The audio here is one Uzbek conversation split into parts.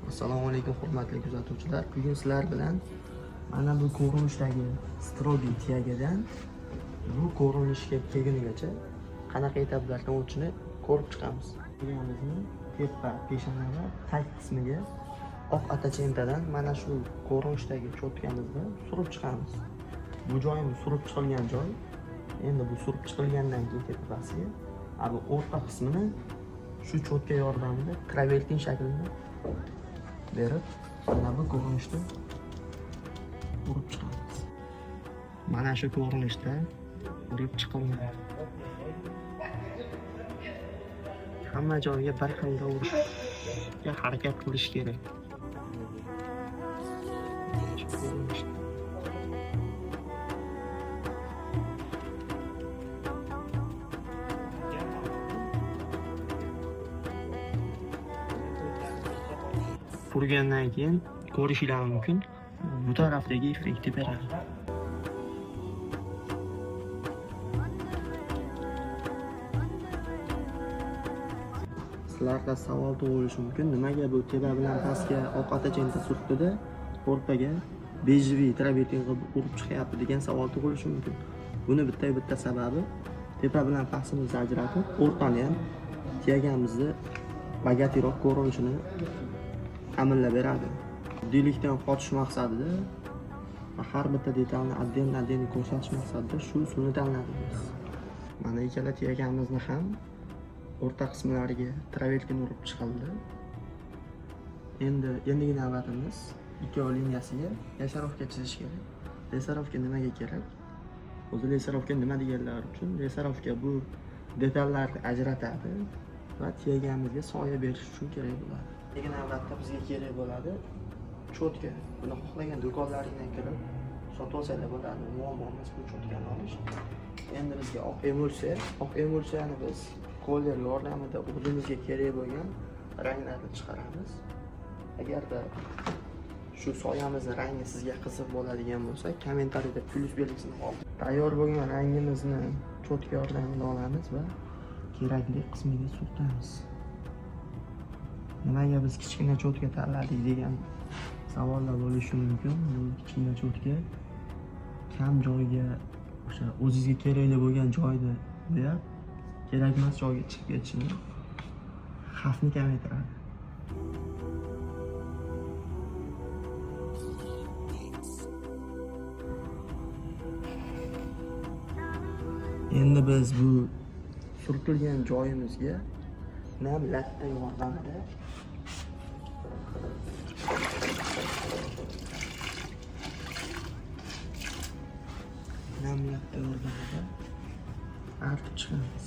Assalomu alaykum hurmatli kuzatuvchilar. Bugun sizlar bilan mana bu ko'rinishdagi strogi tiyagidan bu ko'rinishga kelgunigacha qanaqa etaplardan o'tishini ko'rib chiqamiz. Tiyamizni tepa peshona va tag qismiga oq atachentadan mana shu ko'rinishdagi cho'tkamizda surib chiqamiz. Bu joyimiz surib chiqilgan joy. Endi bu surib chiqilgandan keyin tepasiga bu o'rta qismini shu cho'tka yordamida travertin shaklida berib, mana bu ko'rinishda urib chiqamiz. Mana shu ko'rinishda urib chiqilgan. Hamma joyga bir xil urishga harakat qilish kerak. Urgandan keyin ko'rishingiz mumkin, bu tarafdagi effektni beradi. Sizlarda savol tug'ilishi mumkin, nimaga bu tepa bilan pastga oq atachenta surtdi-da, o'rtaga bejiviy travertin urib chiqyapti degan savol tug'ilishi mumkin. Buni bitta sababi tepa bilan pastimizni ajratib, o'rtani ham tiyagamizni bagatiroq ko'rinishini ta'minlab beradi. Oddiylikdan qochish maqsadida va har bitta detalni adden ko'rsatish maqsadida shu usulni tanladik. Mana ikkala tiyagamizni ham o'rta qismlariga travertin urib chiqildi. Endigi navbatimiz ikkov liniyasiga lesarovka chizish kerak. Lesarovka nimaga kerak? O'zi lesarovka nima deganlar uchun? Lesarovka bu detallarni ajratadi va tiyagamizga soya berish uchun kerak bo'ladi. Lekin albatta bizga kerak bo'ladi cho'tka. Buni xohlagan do'konlaringdan kirib sotib olsanglar bo'ladi. Muammomiz bu cho'tkani olish. Endi bizga oq emulsiyani biz koller yordamida o'zimizga kerak bo'lgan ranglarni chiqaramiz. Agarda shu soyamizni rangi sizga qiziq bo'ladigan bo'lsa, kommentariyada plyus belgisini olib, tayyor bo'lgan rangimizni cho'tka yordamida olamiz va kerakli qismiga surtamiz. Nimaga biz kichkina cho'tka tanladik degan savollar bo'lishi mumkin. Bu kichkina cho'tka kam joyga, o'sha o'zingizga kerakli bo'lgan joyda berib, kerakmas joyga chiqib ketishini xavfni kamaytiradi. Endi biz bu surtilgan joyimizga nam latta yordamida artib chiqamiz.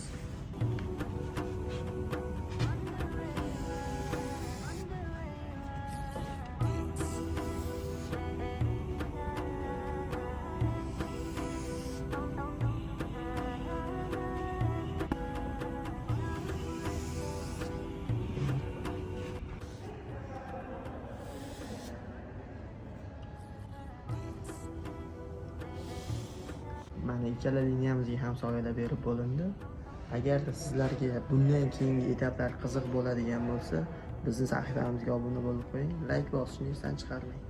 Mana ikkala liniyamizga ham soyalar berib bo'lindi. Agarda sizlarga bundan keyingi etaplar qiziq bo'ladigan bo'lsa, bizning sahifamizga obuna bo'lib qo'ying, like bosishni esdan chiqarmang.